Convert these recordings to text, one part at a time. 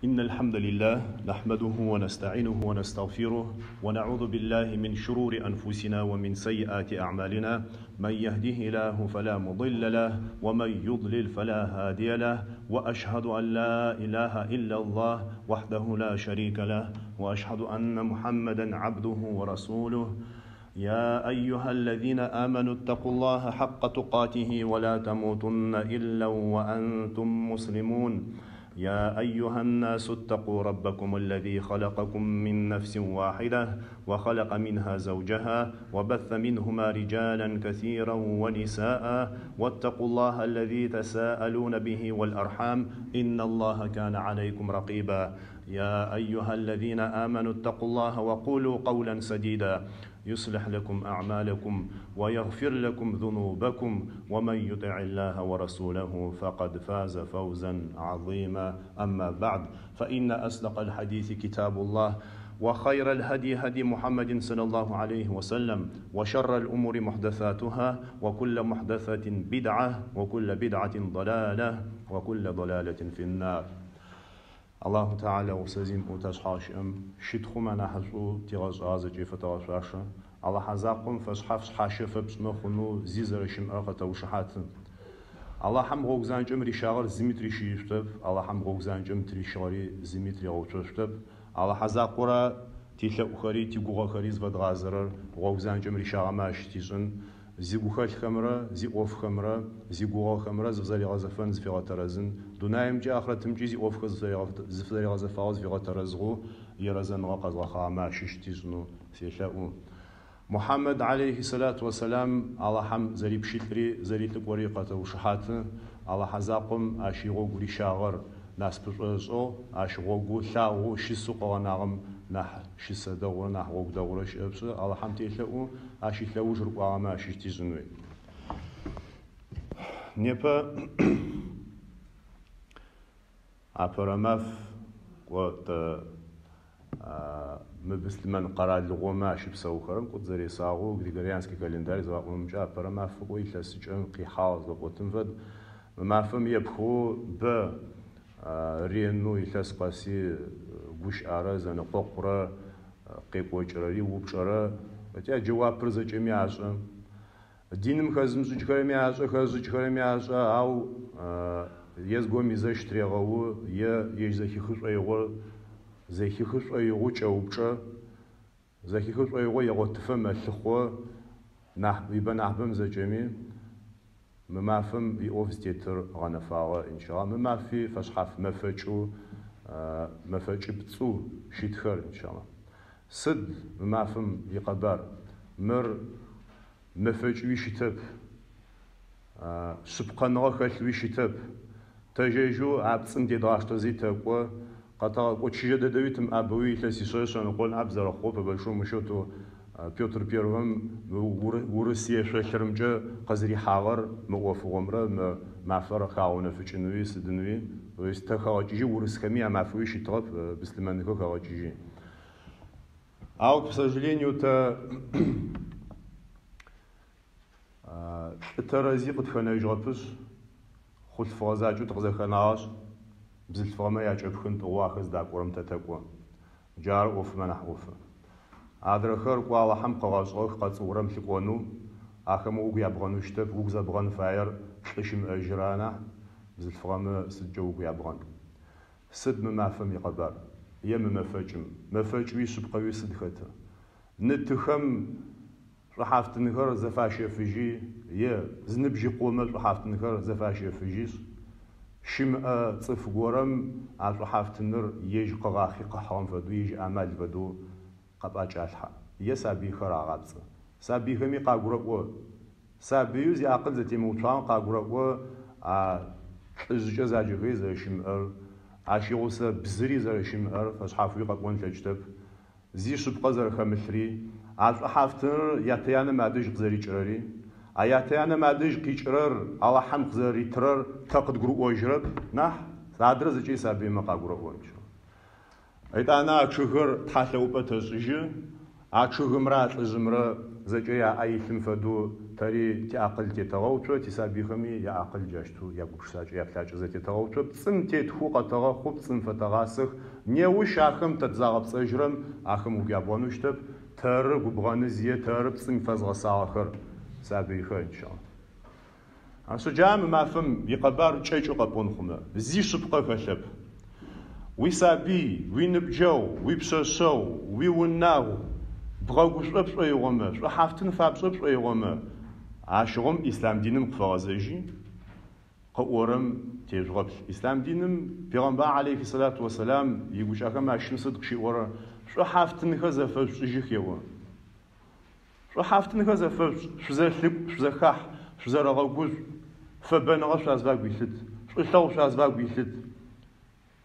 إن الحمد لله نحمده ونستعينه ونستغفره ونعوذ بالله من شرور أنفسنا ومن سيئات أعمالنا. من يهده الله فلا مضل له ومن يضلل فلا هادي له، وأشهد أن لا إله إلا الله وحده لا شريك له، وأشهد أن محمدا عبده ورسوله. يا أيها الذين آمنوا اتقوا الله حق تقاته ولا تموتن إلا وأنتم مسلمون. يا أيها الناس اتقوا ربكم الذي خلقكم من نفس واحدة وخلق منها زوجها وبث منهما رجالا كثيرا ونساء، واتقوا الله الذي تساءلون به والأرحام إن الله كان عليكم رقيبا. يا أيها الذين آمنوا اتقوا الله وقولوا قولا سديدا يصلح لكم أعمالكم ويغفر لكم ذنوبكم، ومن يطع الله ورسوله فقد فاز فوزا عظيما. أما بعد، فإن أصدق الحديث كتاب الله، وخير الهدي هدي محمد صلى الله عليه وسلم، وشر الأمور محدثاتها، وكل محدثة بدعة، وكل بدعة ضلالة، وكل ضلالة في النار. الله تعالى وسزيم وتشحاش شدخم أنا حسو تيغاز آزجي فتغاشاشا الله حزاقم فشحاف شحاشا فبسمخنو زيزرشم أرقة وشحاتن الله حم غوغزانجم ريشاغر زيمتري شيشتب الله حم غوغزانجم تريشغري زيمتري غوشتب الله حزاقورا تيلا أخري تيغوغا خريز بدغازرر غوغزانجم ريشاغا ماشتيجن زيغوخال خمرة زيغوف خمرة زيغوغا خمرة زفزاري غازفن زفيغا ترزن دونايم جي آخرة تمجي زيغوف زفزاري غازفاغ زفيغا ترزغو يرزن غاقز غاقا ماشتيجنو سيشاؤون محمد عليه الصلاة والسلام الله حم زريب شتري زريت وريقة وشحات الله حزاقم أشيغو غوري شاغر ناس بشو أشيغو غو لاغو شيسو قواناغم نح شيسا دور نح غوغ دورش أبس الله حم تيشاؤون أشي لاغو جرقوا ما شتيجنوي نيبا أبرماف قوت مبسلمان قرار لغوما شبسو خرم قد زري ساغو غريغوريانسكي كالنداري زواقوم جا برما فقو يلسجن قيحاز وقوتن فد ما فهم يبخو ب رينو يلس قاسي غوش ارز انا ققرا قيقوچراري وبچرا بتا جواب برزجمي عشان دينم خازم زجكرمي عشان خازجكرمي عشان او يزغومي زشتريغو يجزكي خشايغو زكي خش أيغو جاوبشة زكي خش أيغو يغتفهم الخو نح يبان نحبم زجمي ما فهم يوفز تيتر غنفاوة إن شاء الله ما في فشحف مفجو بتسو شيتخر إن شاء الله صد ما فهم يقدر مر مفجو يشتب سبقان غخل يشتب تجيجو عبسن دي داشت زيتقوا قطع وتشجع دويتم أبوي لسيسوسان نقول أبزر خوب بشو مشوتو بيوتر بيروم وروسيا شخرمجة قزري حاور موقف عمره معفر خاونه في جنوي سدنوي ويستخرجي وروس كمية معفويش يطرب بسلمان خرجي أو к сожалению ترازي قد خنا يجربش خد فرازاجو تغزخناش بزل فرما يجب خنت واخذ داك ورم تتقوا جار اوف منح اوف ادرخر قوا حم قواصوخ قص ورم لقونو اخم اوغ يابغنو شتب اوغ زبغن فاير ششم اجرانا بزل فرما سجو يابغن سد ما فهم يقدر يم مفجوي سبقوي سدخت نتخم صحافت نهر زفاش فيجي يا زنبجي قومه صحافت نهر زفاش فيجيس شم صف غورم على حافتنر يج قراخي قحرم فدو يج عمل فدو قباج الح يسابي خراغابص سابي همي قاغرو سابيوز يعقل ذاتي موتان قاغرو ازجا زاجي غيز شم عاشيوس بزري زر شم فصحافي قبون تجتب زي شبقه زر خمثري على حافتنر ياتيان مادج غزري جراري أياتنا ما دش قيشرر على حم خزري ترر تقد جرو أجرب نح صادر زجي سبي ما قاجرو أجرب إذا أنا أشهر تحلو بتسجى أشهر مرات الزمرة زكية أي ثم فدو تري تعقل تتغوتو تسابي خمي يعقل جاشتو يبوش ساج يبتاج زتي تغوتو بسم تتخو قطغا خوب بسم فتغاسخ نيوش آخم تتزاغب سجرم آخم وجابونوشتب تر وبغانزية تر بسم فزغ ساخر سابي خو إن شاء الله. أنسو جام ما فهم يقبار تشيشو قبون خما زي شبقة خشب ويسابي وينبجو ويبسسو ويوناو بغاوش أبصر يوما شو حافتن فابصر يوما عاشقم إسلام دينم قفازجي قورم تجرب إسلام دينم بيغمبر عليه الصلاة والسلام يقول شاكم عشان صدق شيء ورا شو حافتن خذا فجيك يوم شو حافتن خذا فج شو زي خلب شو زي خح شو زي رغوج فبنا شو أزواج بيشد شو ثو شو أزواج بيشد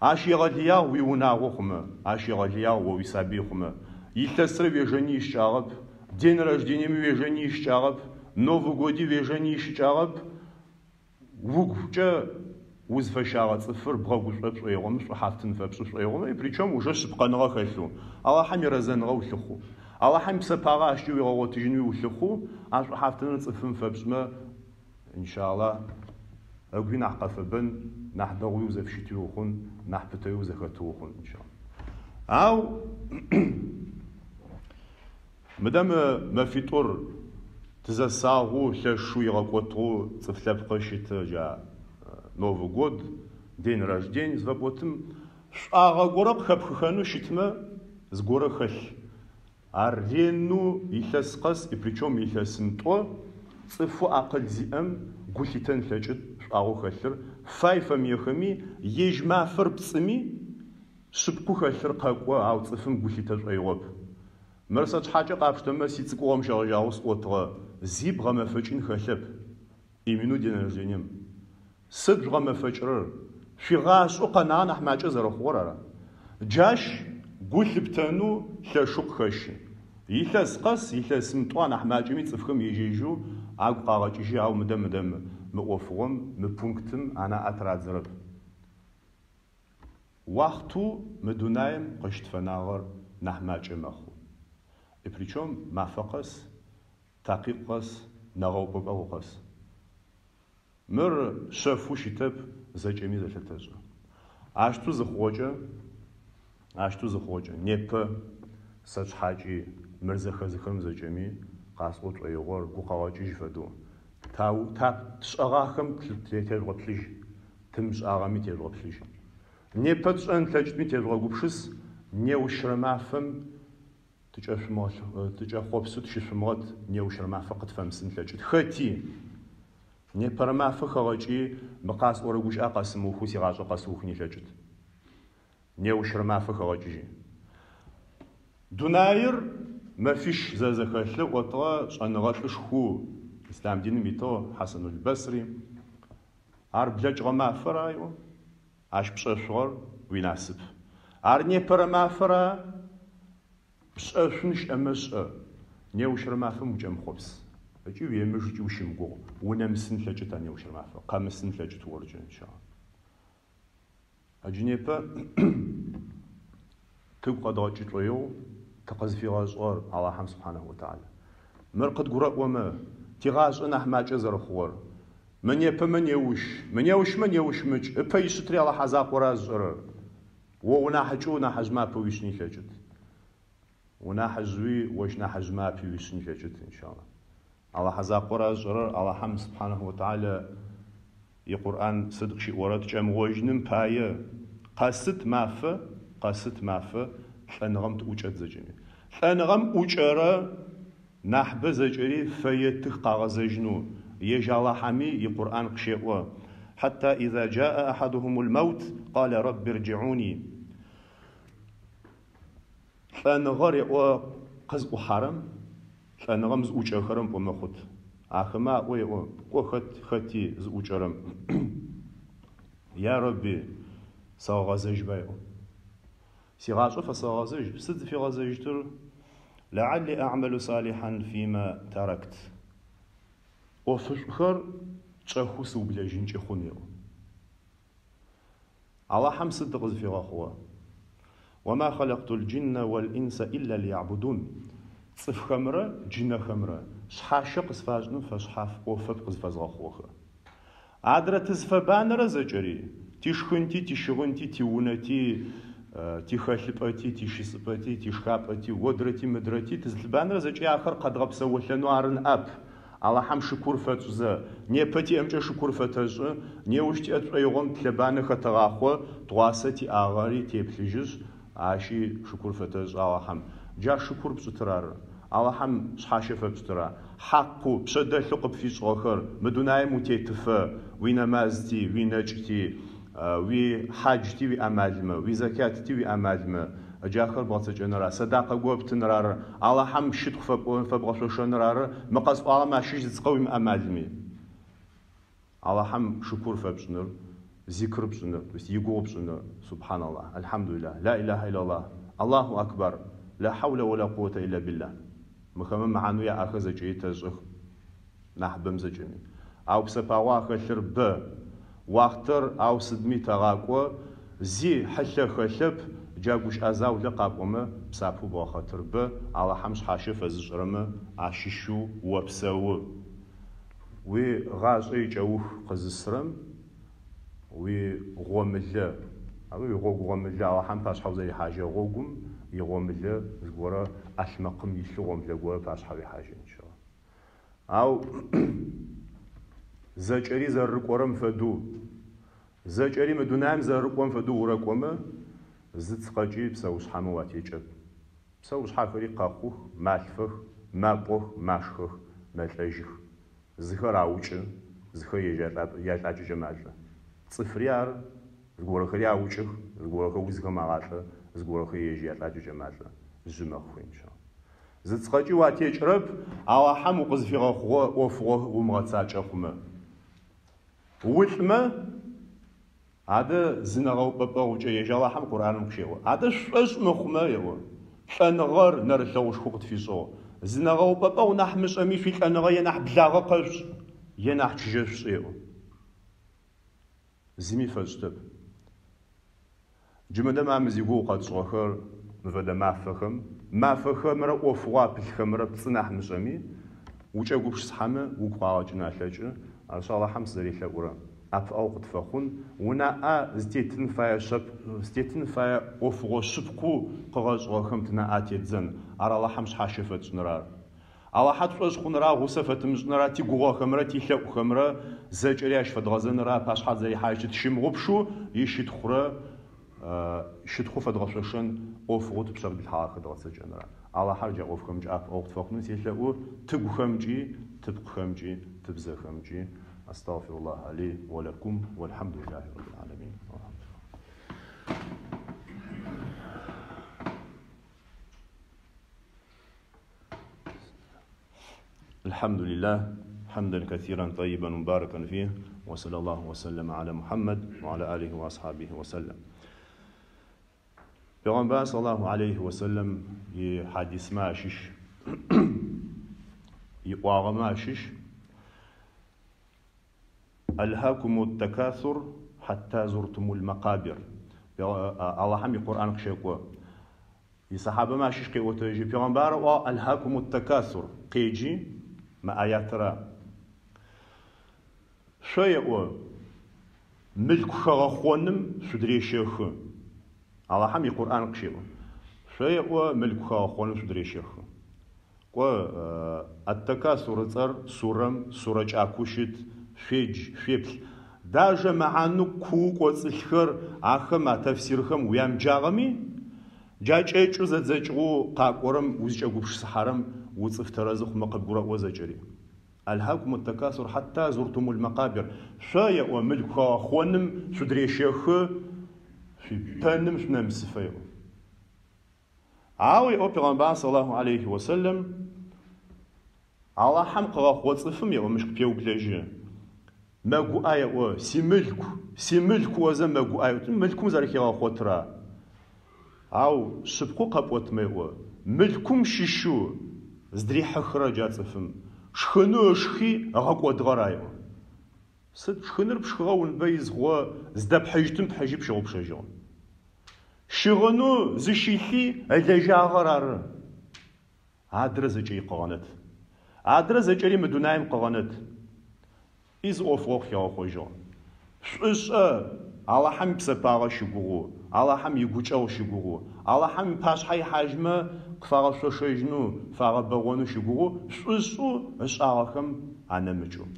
عاشي غديا ويوناغو خما عاشي غديا ويسابي خما يتسر вежени ищагып, день рождения вежени ищагып, Новый год вежени ищагып, вугча узвешага цифр бгагушап шойгом, что хафтын фапш шойгом, и причем уже шипканга хайлу. Аллахам разанга улху. Аллахам сапага ашчу виготижни улху, а что хафтын цифрын фапшма иншаллах أقول نحقف بن نحضر يوزف شتيوخن نحبت يوزف خطوخن إن شاء الله. أو مدام ما في طور تزساغو لشو يغاقوتو تفلب قشت جا نوفو год день рождения зваботым шага горак хапхану шитма с гора хал аррену иласқас и причем иласынто цифу ақыл зиам гулитан лачит шагу халлер файфам яхами ежмафыр пцми шипку халлер қақва ау цифым гулита шайгоп مرسات حاجة قابشت ما سيتقوم شغاوس أوتغا زيب غما فجين خلب إيمنو دين رجينيم سد غما فجر في غاش أقنا نحماج زرخورا جاش قول بتانو لشق خش يثاس قص يثاس مطوان نحماج ميت فخم يجيجو عق قاغتشي أو مدم مقفوم مبونكتم أنا أتراد زرب وقتو مدونايم قشت فناغر نحماج مخو и причем мафакас, такикас, нагоупабаугас. Мир шефу шитеп зачеми зачетежа. А что захоча, непа сачхачи мирзахазихрм зачеми, касот айгор гукавачи жфаду. Тау шагахам тлетежготлиж, тимш агами тежготлиж. Непа чан тлачми тежгогупшис, не ушрамафам تجاخوبسو تشفمات نيوشر ما فقط فمسن لجد خاتي نيبر ما فخواجي مقاس أورجوش أقاسم وخوسي غاز أقاسوخني لجد نيوشر ما فخواجي دوناير ما فيش زازخاله وطا أنا غاشش خو إسلام دين ميتو حسن البصري عرب لج غما فرايو عش بششور ويناسب عرني بر ما فرا بشأفنش أمس نيوشر ما فهم وجم خبز أجي ويمش جوشم جو ونمسن لجت نيوشر ما فهم قامسن لجت ورجع إن شاء الله أجي نيبا تبقى ضاجي طيو تقز في غازور على حم سبحانه وتعالى مرقد قرأ وما تغاز أنا حماج أزر خوار من يبا من يوش مج أبا يستري على حزاق ورازر ونحجونا حزما بويشني لجت ونحجوي وش نحجما بويشني لجت إن شاء الله على حزاق ورازر على حم سبحانه وتعالى القرآن صدق شيء ورد جم وجنم باية قصت مافة أنغم توجد زجني أنغم أجرا نحب زجري فيتخ قاغزجنو يجعل حمي القرآن قشيء حتى إذا جاء أحدهم الموت قال رب ارجعوني أنغر قز حرم أنغم زوج أخرم بمخد أخما وختي زوج أرم يا ربي ساغزج بايو سيغاشو فساغزج سد في غزجتر لعلي أعمل صالحا فيما تركت وفشخر تشخو سوبلاجين تشخونيو على حم صدق في غخوة وما خلقت الجن والإنس إلا ليعبدون صفخمرة جنة خمرة شحاشة قصفاجن فشحاف أوفب قصفازغخوخ عادرة تزفبانرة زجري تشخنتي تشغنتي تونتي تخلبتي تشسبتي تشخابتي ودرتي مدرتي تزلبانرة زجري آخر قد غبسولنو عرن أب الله حم شكر فتوزا نيبتي أمجا شكر فتوز نيوشتي أتريغم تلبانة خطراخو تواسطي آغاري تيبلجز عاشي شكر فتوز الله حم جا شكر بسطرار الله حم شحاشة فبسطرار حقو بشدة ثقب في صغر مدوناي متيتفا وينمازتي وينجتي وي حاجتي وي أمادمة وي زكاتي وي أمادمة أجاخر بغتج أنرا صداقة قوبت نرار الله حم شدق فبغشوش نرار مقاس الله ما شيش تقوم أمادمي الله حم شكر فبسنر ذكر بسنر بس يقوب بسنر سبحان الله الحمد لله لا إله إلا الله الله أكبر لا حول ولا قوة إلا بالله مخمم معنوية أخذ زجي تزخ نحبم زجني أو بسباوا خلر ب واختر أو سدمي تغاقو زي حلة خلب جاقوش أزاو لقاقوما بسابو بوخطر ب على حمش حاشف أزجرم عشيشو وبساو وي غاز أي جاوخ قزسرم وي غوملا أو غوملا على حم باش حوزي حاجة غوغم يغوملا زغورا أشمقم يشلو غوملا غورا باش حوي حاجة إن شاء الله أو زجري زرقورم فدو زجري مدونام زرقوم فدو ورقوما زت قاجي بسوش حمواتي جب بسوش حافري قاقوخ مالفخ مابوخ ماشخخ مالجخ زخر عوچ زخر يجاج جماعه صفريار زغور خري عوچ زغور خو زخ ماغاشه زغور خو يجاج جماعه زمخ ان شاء الله زت قاجي واتي جرب او حمو قزفي خو اوفو ومغصاچخومه وثمه هذا زنغو بابوجا يجالا حم قرآن مكشيو هذا شش مخما يو شنغر نرلوش خوقت في صو زنغو بابو نحمش أمي في شنغر ينح بلاغة قرش ينح تجش يو زمي فجتب جمدا ما مزيقو قد صخر مفدا ما فخم را أفوا بالخمرة بصنح مش أمي وجا قبش صحمة وقاعدنا ثلاجة إن شاء الله حمس ذري ثورة أف أوقات فخون ونا زتيتن فيا أفغو شبكو قراج وخمتنا أتيتزن أرى الله حمش حاشفت نرار على حد فاش خنرا غوسفت مجنرا تي غوا خمرا تي خلق خمرا زجرياش فدغزن را باش حد زي حاجه تشم غبشو يشيت خرا شيت خو فدغشن أفغوت بسبب الحاق دغس جنرا على حاجه أفخم جاء أوقات فخون يشلو تبخمجي تبخمجي تبزخمجي أستغفر الله لي ولكم والحمد لله رب العالمين. الحمد لله حمدا كثيرا طيبا مباركا فيه وصلى الله وسلم على محمد وعلى آله وأصحابه وسلم. پیغمبر صلى الله عليه وسلم يحدث ماشش يقاغ ماشش ألهاكم التكاثر حتى زرتم المقابر. الله هم القرآن كشيكوا يصحابة ما شيش قوة تيجي بيغمبار ألهاكم التكاثر قيجي ما آيات را شيء ملك خواخونم سدري شيخ. الله هم القرآن كشيكوا شيء ملك خواخونم سدري شيخ. التكاثر صار سورة أكوشت فيبل داجة معانو كوك وصلخر آخر ما تفسيرهم ويام جاغمي جاج ايجو زجو قاقورم وزجو بش سحرم وصف ترازخ مقبورة وزجري. ألهاكم التكاثر حتى زرتم المقابر شايا وملك خونم سدري شيخ في بانم شنم سفيو عاوي او پیغمبر صلى الله عليه وسلم الله حمق وصفهم يا ومش بيو بلاجي ماجو آية سيملك وزن ماجو آية ملكم زارك يا خطرة أو شبكو قبوت مايو ملكم شيشو زدري حخرة جاتفم شخنو شخي غاقو دغرايو صد شخنر بشخاون بيز هو زداب حجتم بحجيب شغو بشجون شغنو زشيخي أدجا غرار адрэ зэкӏэ икъыгъэнэт. Адрэ зэкӏэри мы дунаим къыгъэнэт. Из ӏоф хегъэхъожьыгъ. Шӏушӏэ Аллахьым псэпагъэ щыгугъу, Аллахьым игукӏэгъу щыгугъу, Аллахьым пашъхьэ ихьажьмэ къыфагъэшъошэжьынэу, фагъэбэгъонэу щыгугъу, шӏушӏу ышӏагъэхэм анэмыкӏэу.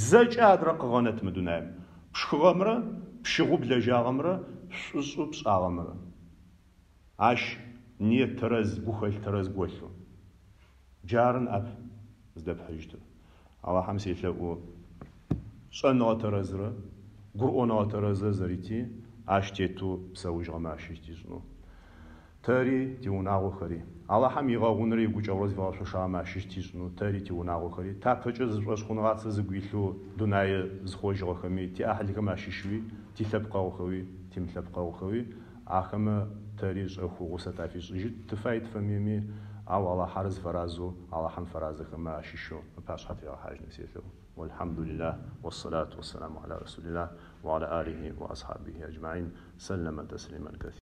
Зэкӏэ адрэ къыгъэнэт мы дунаим. Пшхыгъэмрэ, пщыгъу блэжьагъэмрэ, шӏушӏу пшӏагъэмрэ. Ащ ниет тэрэз, гухэлъ тэрэз голъу. Джарын ӏэп здэпхьыжьтыр. Аллахьым селъэӏу шӏэныгъэ тэрэзрэ, гурӏоныгъэ тэрэзрэ зэрити, ащ тету псэужьыгъэм ащыщтишӏынэу. Тэри тиунагъохэри, Аллахьым игъэгъунэри игукӏэгъурэ зыфагъэшъошагъэм ащыщтишӏынэу, тэри тиунагъохэри, тапэкӏэ зышӏошхъуныгъацэ зыгу илъэу дунае зыхъожьыгъэхэми, тиӏахьылхэм ащыщуи, тилъэпкъэгъухэуи, тимылъэпкъэгъухэуи, ахэмэ тэри шӏэхыу гъусэ тафишӏыжьыт, тыфай тыфэмеми, ау Аллахьэр зыфэразэу, Аллахьым фэразэхэмэ ащыщэу ыпашъхьэ тегъэхьажьын селъэу. والحمد لله والصلاة والسلام على رسول الله وعلى آله وأصحابه أجمعين سلم تسليما كثيرا.